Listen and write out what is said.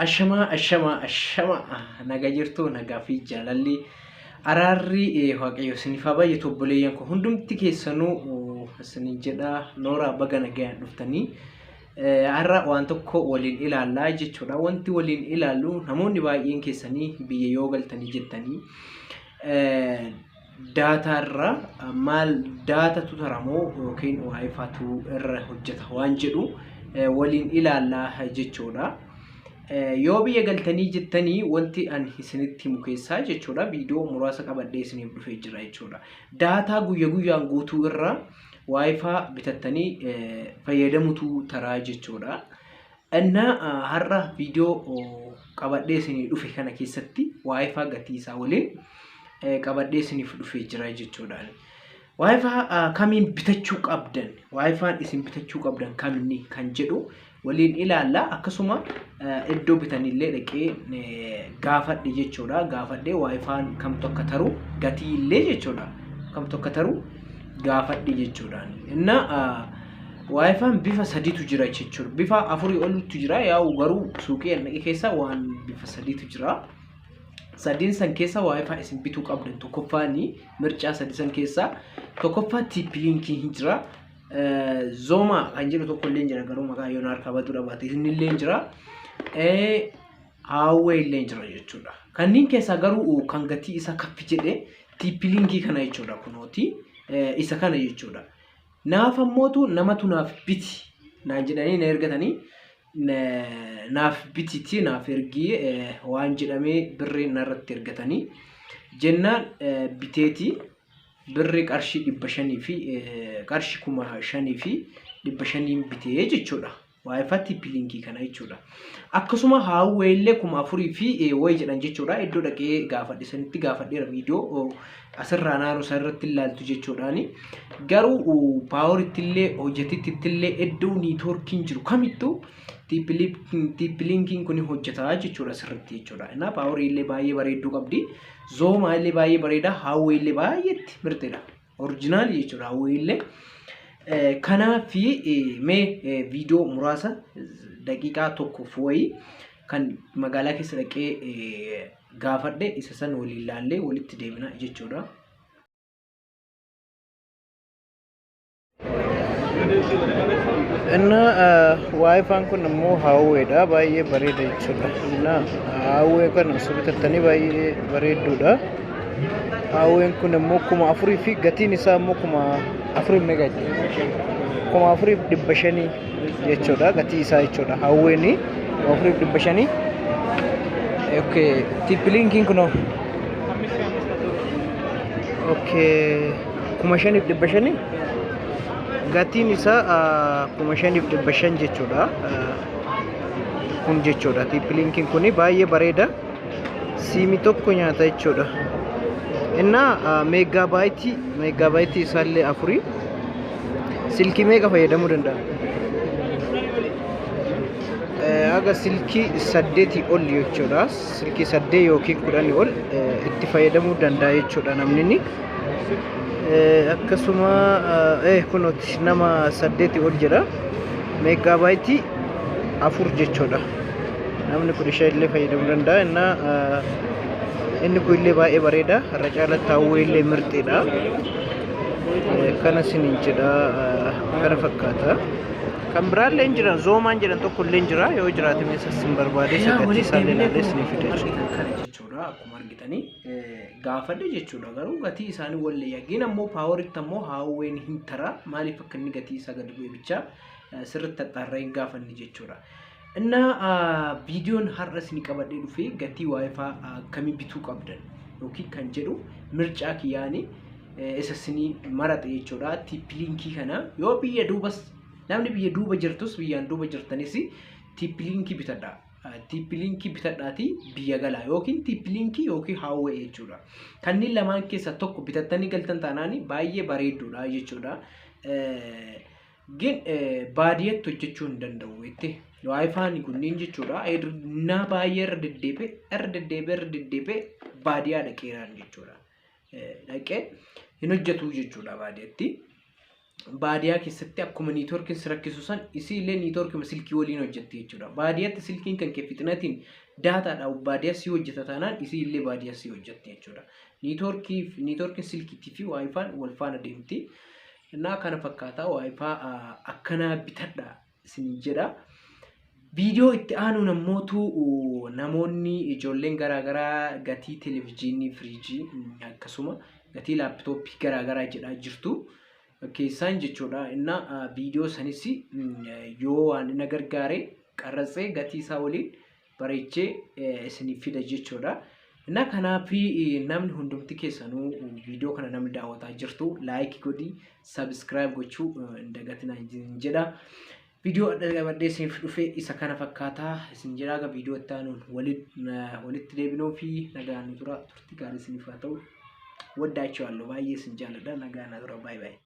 Ashama naga jirtu nagaa fi jaalalli araarri waaqayyo isiniif haa baay'atu obboleeyyan koo hundumti keessanuu isiniin jedha noora baga nagayaan dhuftanii har'a waan tokko waliin ilaallaa jechuudha. Wanti waliin ilaallu namoonni baay'een keessanii biyya yoo galtanii jettanii daataa irra maal daatatu taramoo yookiin waayifaatu irra hojjeta waan jedhu waliin ilaallaa jechuudha. Yoo biyya galtanii jettanii wanti an isinitti himu keessaa jechuudha viidiyoo muraasa qabadhee isiniif dhufee jira jechuudha. Daataa guyya guyyaan guutuu irra waayifaa bitattanii fayyadamutu taraa jechuudha. Inna har'a viidiyoo qabadhee isiniif dhufe kana keessatti waayifaa gatii isaa waliin qabadhee isiniif dhufee jira jechuudha. Waayifaa kamiin bitachuu qabdan, waayifaan isin bitachuu qabdan kaminni kan jedhu waliin ilaalla. Akkasuma iddoo bitanillee dhaqee gaafadhe jechuudha. Gaafadhe waayifaan kamtu akka taru gatii illee jechuudha. Kamtu akka taru gaafadhe jechuudha. Inna waayifaan bifa sadiitu jira jechuudha. Bifa afurii olutu jira. Yaa'u garuu suuqii dhaqee keessa waan bifa sadiitu jira. Sadiin san keessa waayifaa isin bituu qabdan tokkoffaani mircaa sadii san keessa tokkoffaa TP-Linkii hin jira. Zoma kan jedhu tokko illee jira garuu maqaa yoon harkaa batuu dhabaate inni illee jira. Huawei illee jira jechuudha. Kanneen keessaa garuu kan gatii isa kaffi jedhe TP-Linkii kana jechuudha kunooti isa kana jechuudha. Naaf ammootu namatu naaf biti naan jedhanii na ergatanii naaf bititi naaf ergii waan jedhamee birrii narratti ergatanii jennaan biteeti birrii qarshii 500 fi qarshii 5,000 fi 500 bitee jechuudha. Waayifaa TP-Linkii kana jechuudha. Akkasuma Huawei illee 4,000 fi wayi jedhan jechuudha. Iddoo dhaqee gaafadhe sanitti gaafadheera viidiyoo asirraa naannoo isaa irratti ilaaltu jechuudhaani. Garuu paaworitti illee hojjetitti illee iddoo niitoorkiin jiru kamittuu TP-Linkiin kun hojjetaa jechuudha asirratti jechuudha. Inna paaworii illee baay'ee bareedduu qabdi. Zoma illee baay'ee bareeda. Huawei illee baay'eetti mirteedha. Oriijinaali jechuudha Huawei illee. Kanaafi mee viidiyoo muraasa daqiiqaa tokkoof wayii kan magaalaa keessa dhaqee gaafadhe isa san waliin ilaallee walitti deemina jechuudha. Inna waayifaan kun immoo Huaweiidha baay'ee bareeda jechuudha. Inna Huawei kana bitattanii baay'ee bareedduudha. Huawei kun immoo 4,000 fi gatiin isaa immoo 4,000 mega 4,500 jechuudha gatii isaa jechuudha. Huawei ni 4,500. Okay, TP-Linkiin kun okay 5,500 gatiin isaa 5,500 jechuudha. Kun jechuudha TP-Linkiin kun baay'ee bareeda. Siimii tokko nyaata jechuudha. Inna meegaabaaytii isaallee 4 silkii meeqa fayyadamuu danda'a? Aga silkii 8 ol jechuudha. Silkii 8 yookiin 10 ol itti fayyadamuu danda'a jechuudha namni. Akkasuma kunooti nama 8 ol jira. Meegaabaaytii 4 jechuudha. Namni kun ishee illee fayyadamuu danda'a. Inna inni kun illee baay'ee bareeda. Har'a caalatti Huawei illee mirteedha. Kana isiniin jedha kana fakkaata. Kan biraallee hin jiran Zomaan jedhan tokko illee jira. Yoo jiraate meeshaas hin barbaade gatii isaallee ilaalee isiniif fida jechuudha. Akkuma argitanii gaafadhe jechuudha. Garuu gatii isaanii wallee yaggin ammoo paaworitti ammoo Huawei hin tara. Maaliif akka inni gatii isaa gadi bu'e bicha sirriitti xaxxaarraa hin gaafanne jechuudha. Inna viidiyoon har'a isin qabadhee dhufe gatii waayifaa akkamii bituu qabdan yookiin kan jedhu mircaa kiyyaanii isa isinii marate jechuudha. TP-Linkii kana yoo biyya duubas namni biyya duuba jirtus biyyaan duuba jirtanis TP-Linkii bitadha. TP-Linkii bitadhaati biyya galaa yookiin TP-Linkii yookiin Huawei jechuudha. Kanneen lamaan keessaa tokko bitattanii galtan taanaani baay'ee bareedduudha jechuudha. Gin baadiyyaatti hojjechuu hin danda'u jettee waayifaan kunniin jechuudha. Na baay'ee irra deddeebi'ee baadiyyaa dhaqeeraan jechuudha. Dhaqee hin hojjetu jechuudha baadiyyaatti. baadiyyaa keessatti akkuma niitoorkiin si rakkisu san isii illee niitoorkii silkii waliin hojjetti jechuudha. Baadiyyaatti silkiin kan kee fixinatiin daataadhaan baadiyyaa si hojjeta taanaan isii illee baadiyyaa si hojjetti jechuudha. Niitoorkiin silkiitii fi waayifaan wal faana deemti. Innaa kana fakkaataa waayifaa akkanaa bitadha isin jedha. Viidiyoo itti aanuun ammootu namoonni ijoolleen garaagaraa gatii televezyiinii, firiijii akkasuma gatii laaptooppii garaagaraa jedhaa jirtu. Keessaan jechuudha. Inna viidiyoo sanis yoo waan na gargaare qarratsee gatii isaa waliin bareechee isiniif fida jechuudha. Inna kanaaf namni hundumti keessanuu viidiyoo kana namni daawwataa jirtu laayik godhi, sabiskiraayib gochuu hin dagatinaa jedha. Viidiyoo adda isiniif dhufe isa kana fakkaataa isin jedhaa viidiyoo itti aanuun walitti deebinuu fi nagaan tura turtii gaarii isiniif haa ta'u. Waddaachuu baay'ee isin jaalladha. Nagaan tura. Baay'ee.